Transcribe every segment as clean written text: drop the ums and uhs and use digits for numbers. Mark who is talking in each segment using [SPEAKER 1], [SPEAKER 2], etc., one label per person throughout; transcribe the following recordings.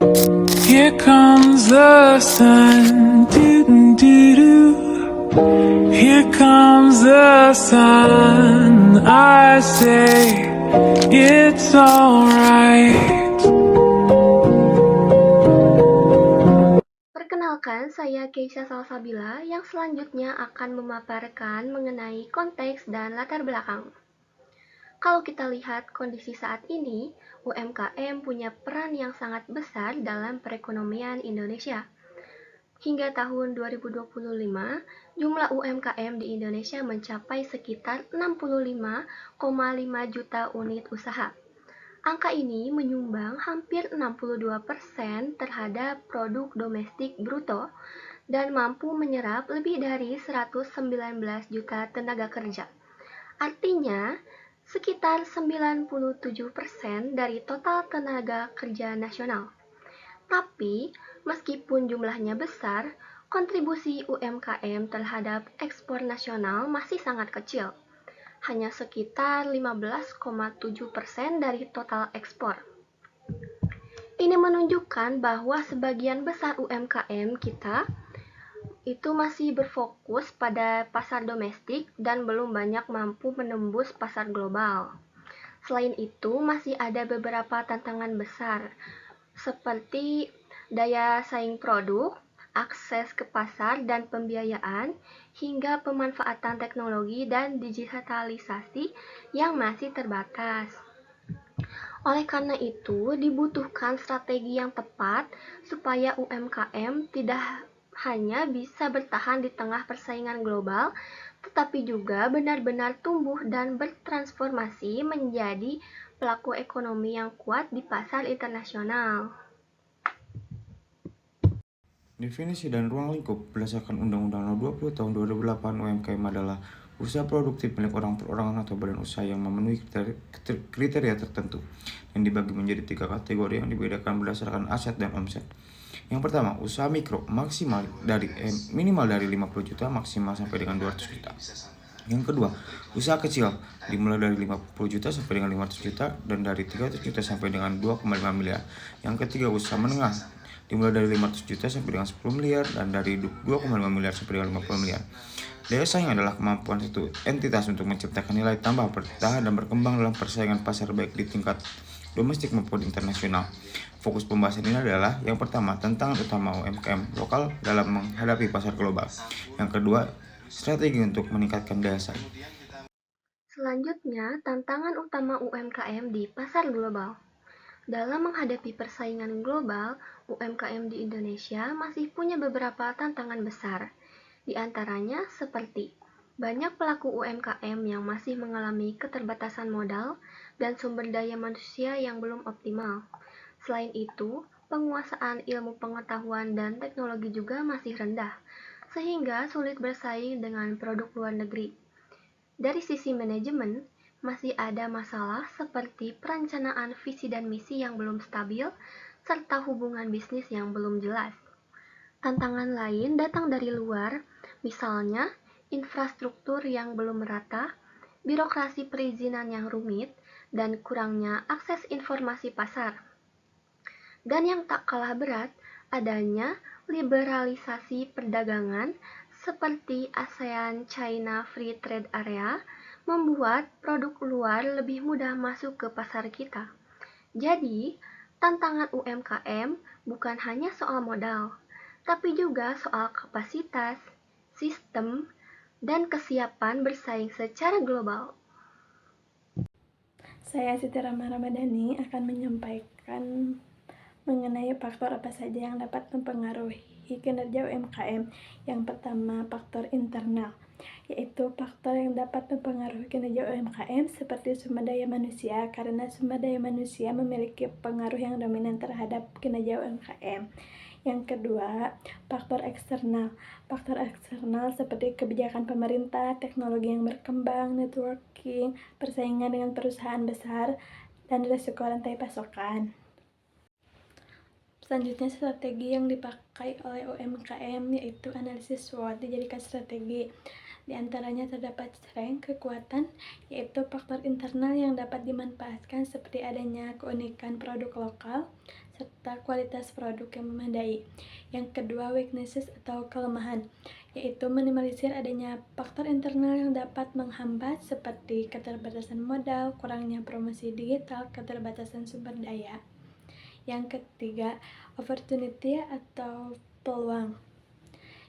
[SPEAKER 1] Here comes the sun, doo-doo-doo-doo. Here comes the sun, I say it's alright.
[SPEAKER 2] Perkenalkan, saya Keisha Salsabila yang selanjutnya akan memaparkan mengenai konteks dan latar belakang. Kalau kita lihat kondisi saat ini, UMKM punya peran yang sangat besar dalam perekonomian Indonesia. Hingga tahun 2025, jumlah UMKM di Indonesia mencapai sekitar 65,5 juta unit usaha. Angka ini menyumbang hampir 62% terhadap produk domestik bruto dan mampu menyerap lebih dari 119 juta tenaga kerja. Artinya, sekitar 97% dari total tenaga kerja nasional. Tapi, meskipun jumlahnya besar, kontribusi UMKM terhadap ekspor nasional masih sangat kecil, hanya sekitar 15,7% dari total ekspor. Ini menunjukkan bahwa sebagian besar UMKM kita itu masih berfokus pada pasar domestik dan belum banyak mampu menembus pasar global. Selain itu, masih ada beberapa tantangan besar, seperti daya saing produk, akses ke pasar dan pembiayaan, hingga pemanfaatan teknologi dan digitalisasi yang masih terbatas. Oleh karena itu, dibutuhkan strategi yang tepat supaya UMKM tidak hanya bisa bertahan di tengah persaingan global, tetapi juga benar-benar tumbuh dan bertransformasi menjadi pelaku ekonomi yang kuat di pasar internasional.
[SPEAKER 3] Definisi dan ruang lingkup berdasarkan Undang-Undang No. 20 Tahun 2008 UMKM adalah usaha produktif milik orang perorangan atau badan usaha yang memenuhi kriteria tertentu yang dibagi menjadi 3 kategori yang dibedakan berdasarkan aset dan omset. Yang pertama, usaha mikro minimal dari 50 juta maksimal sampai dengan 200 juta. Yang kedua, usaha kecil dimulai dari 50 juta sampai dengan 500 juta dan dari 300 juta sampai dengan 2,5 miliar. Yang ketiga, usaha menengah dimulai dari 500 juta sampai dengan 10 miliar dan dari 2,5 miliar sampai dengan 50 miliar. Daya saing adalah kemampuan satu entitas untuk menciptakan nilai tambah, bertahan dan berkembang dalam persaingan pasar baik di tingkat domestik maupun internasional. Fokus pembahasan ini adalah yang pertama, tantangan utama UMKM lokal dalam menghadapi pasar global. Yang kedua, strategi untuk meningkatkan daya saing.
[SPEAKER 2] Selanjutnya, tantangan utama UMKM di pasar global. Dalam menghadapi persaingan global, UMKM di Indonesia masih punya beberapa tantangan besar. Di antaranya seperti banyak pelaku UMKM yang masih mengalami keterbatasan modal dan sumber daya manusia yang belum optimal. Selain itu, penguasaan ilmu pengetahuan dan teknologi juga masih rendah, sehingga sulit bersaing dengan produk luar negeri. Dari sisi manajemen, masih ada masalah seperti perencanaan visi dan misi yang belum stabil, serta hubungan bisnis yang belum jelas. Tantangan lain datang dari luar, misalnya infrastruktur yang belum merata, birokrasi perizinan yang rumit, dan kurangnya akses informasi pasar. Dan yang tak kalah berat, adanya liberalisasi perdagangan seperti ASEAN-China Free Trade Area membuat produk luar lebih mudah masuk ke pasar kita. Jadi, tantangan UMKM bukan hanya soal modal, tapi juga soal kapasitas, sistem, dan kesiapan bersaing secara global.
[SPEAKER 4] Saya Siti Rahma Ramadhani akan menyampaikan mengenai faktor apa saja yang dapat mempengaruhi kinerja UMKM. Yang pertama, faktor internal, yaitu faktor yang dapat mempengaruhi kinerja UMKM seperti sumber daya manusia, karena sumber daya manusia memiliki pengaruh yang dominan terhadap kinerja UMKM. Yang kedua, faktor eksternal. Faktor eksternal seperti kebijakan pemerintah, teknologi yang berkembang, networking, persaingan dengan perusahaan besar, dan risiko rantai pasokan. Selanjutnya, strategi yang dipakai oleh UMKM yaitu analisis SWOT dijadikan strategi. Di antaranya terdapat strength, kekuatan, yaitu faktor internal yang dapat dimanfaatkan seperti adanya keunikan produk lokal, serta kualitas produk yang memadai. Yang kedua, weaknesses atau kelemahan, yaitu minimalisir adanya faktor internal yang dapat menghambat seperti keterbatasan modal, kurangnya promosi digital, keterbatasan sumber daya. Yang ketiga, opportunity atau peluang,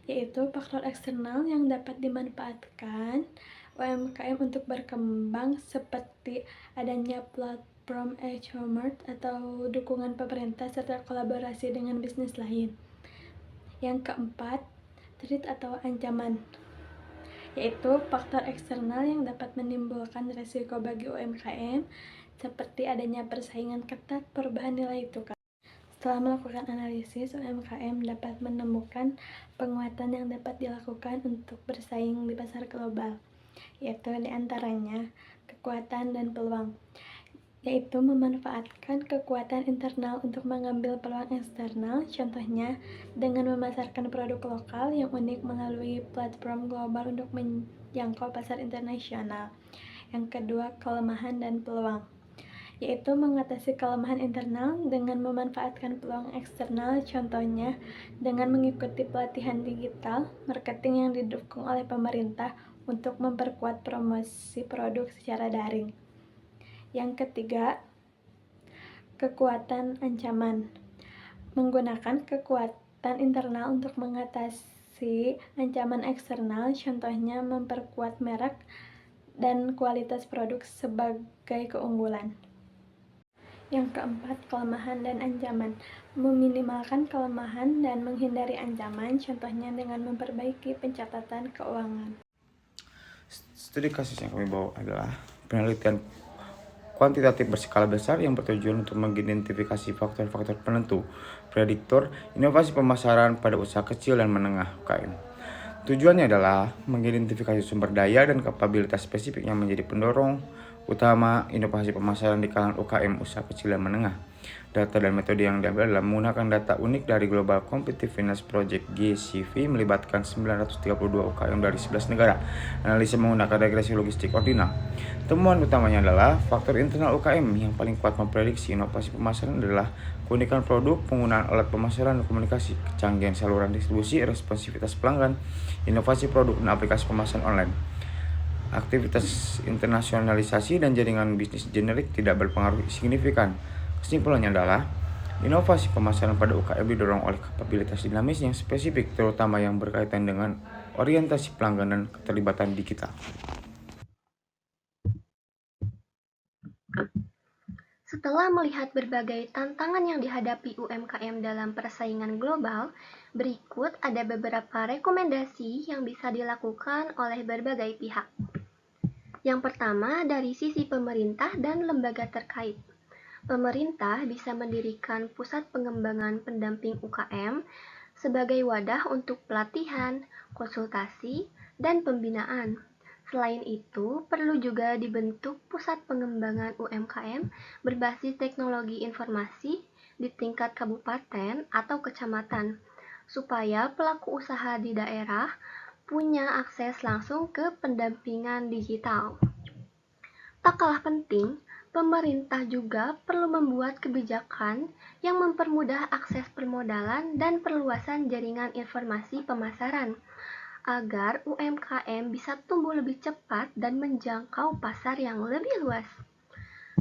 [SPEAKER 4] yaitu faktor eksternal yang dapat dimanfaatkan UMKM untuk berkembang seperti adanya platform e-commerce atau dukungan pemerintah serta kolaborasi dengan bisnis lain. Yang keempat, threat atau ancaman, yaitu faktor eksternal yang dapat menimbulkan risiko bagi UMKM seperti adanya persaingan ketat, perubahan nilai tukar. Setelah melakukan analisis, UMKM dapat menemukan penguatan yang dapat dilakukan untuk bersaing di pasar global, yaitu diantaranya kekuatan dan peluang, yaitu memanfaatkan kekuatan internal untuk mengambil peluang eksternal, contohnya dengan memasarkan produk lokal yang unik melalui platform global untuk menjangkau pasar internasional. Yang kedua, kelemahan dan peluang, yaitu mengatasi kelemahan internal dengan memanfaatkan peluang eksternal, contohnya dengan mengikuti pelatihan digital marketing yang didukung oleh pemerintah untuk memperkuat promosi produk secara daring. Yang ketiga, kekuatan ancaman, menggunakan kekuatan internal untuk mengatasi ancaman eksternal, contohnya memperkuat merek dan kualitas produk sebagai keunggulan. Yang keempat, kelemahan dan ancaman, meminimalkan kelemahan dan menghindari ancaman, contohnya dengan memperbaiki pencatatan keuangan.
[SPEAKER 3] Studi kasus yang kami bawa adalah penelitian kuantitatif berskala besar yang bertujuan untuk mengidentifikasi faktor-faktor penentu, prediktor, inovasi pemasaran pada usaha kecil dan menengah UKM. Tujuannya adalah mengidentifikasi sumber daya dan kapabilitas spesifik yang menjadi pendorong utama inovasi pemasaran di kalangan UKM usaha kecil dan menengah. Data dan metode yang diambil adalah menggunakan data unik dari Global Competitiveness Project (GCV) melibatkan 932 UKM dari 11 negara. Analisa menggunakan regresi logistik ordinal. Temuan utamanya adalah faktor internal UKM yang paling kuat memprediksi inovasi pemasaran adalah keunikan produk, penggunaan alat pemasaran dan komunikasi, kecanggihan saluran distribusi, responsivitas pelanggan, inovasi produk dan aplikasi pemasaran online. Aktivitas internasionalisasi dan jaringan bisnis generik tidak berpengaruh signifikan. Kesimpulannya adalah, inovasi pemasaran pada UKM didorong oleh kapabilitas dinamis yang spesifik, terutama yang berkaitan dengan orientasi pelanggan dan keterlibatan digital.
[SPEAKER 2] Setelah melihat berbagai tantangan yang dihadapi UMKM dalam persaingan global, berikut ada beberapa rekomendasi yang bisa dilakukan oleh berbagai pihak. Yang pertama, dari sisi pemerintah dan lembaga terkait. Pemerintah bisa mendirikan pusat pengembangan pendamping UKM sebagai wadah untuk pelatihan, konsultasi, dan pembinaan. Selain itu, perlu juga dibentuk pusat pengembangan UMKM berbasis teknologi informasi di tingkat kabupaten atau kecamatan, supaya pelaku usaha di daerah punya akses langsung ke pendampingan digital. Tak kalah penting, pemerintah juga perlu membuat kebijakan yang mempermudah akses permodalan dan perluasan jaringan informasi pemasaran, agar UMKM bisa tumbuh lebih cepat dan menjangkau pasar yang lebih luas.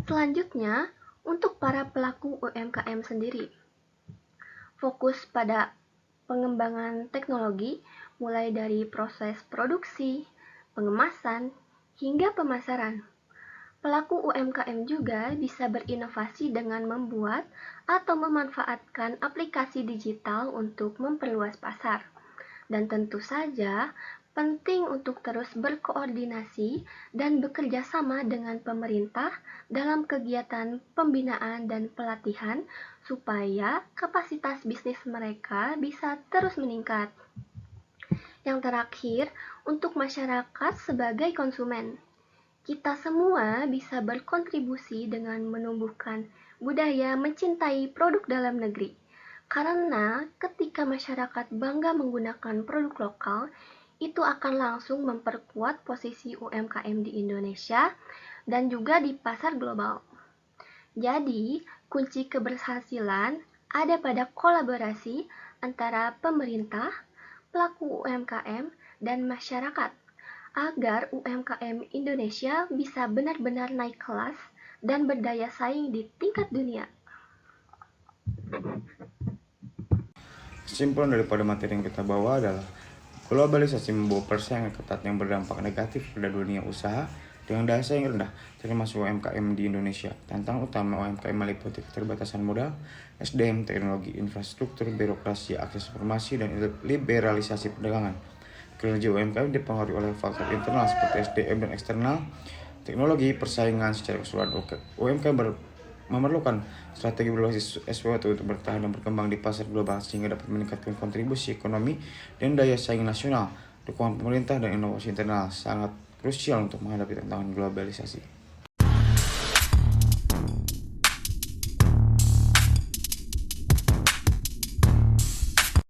[SPEAKER 2] Selanjutnya, untuk para pelaku UMKM sendiri, fokus pada pengembangan teknologi mulai dari proses produksi, pengemasan, hingga pemasaran. Pelaku UMKM juga bisa berinovasi dengan membuat atau memanfaatkan aplikasi digital untuk memperluas pasar. Dan tentu saja, penting untuk terus berkoordinasi dan bekerja sama dengan pemerintah dalam kegiatan pembinaan dan pelatihan supaya kapasitas bisnis mereka bisa terus meningkat. Yang terakhir, untuk masyarakat sebagai konsumen. Kita semua bisa berkontribusi dengan menumbuhkan budaya mencintai produk dalam negeri. Karena ketika masyarakat bangga menggunakan produk lokal, itu akan langsung memperkuat posisi UMKM di Indonesia dan juga di pasar global. Jadi, kunci keberhasilan ada pada kolaborasi antara pemerintah, pelaku UMKM, dan masyarakat agar UMKM Indonesia bisa benar-benar naik kelas dan berdaya saing di tingkat dunia.
[SPEAKER 3] Kesimpulan daripada materi yang kita bawa adalah globalisasi membawa persaingan ketat yang berdampak negatif pada dunia usaha dengan daya saing rendah, termasuk UMKM di Indonesia. Tantangan utama UMKM meliputi keterbatasan modal, SDM, teknologi, infrastruktur, birokrasi, akses informasi, dan liberalisasi perdagangan. Kinerja UMKM dipengaruhi oleh faktor internal seperti SDM dan eksternal, teknologi, persaingan secara keseluruhan. UMKM memerlukan strategi berbasis SWOT untuk bertahan dan berkembang di pasar global sehingga dapat meningkatkan kontribusi ekonomi dan daya saing nasional. Dukungan pemerintah dan inovasi internal sangat krusial untuk menghadapi tantangan globalisasi.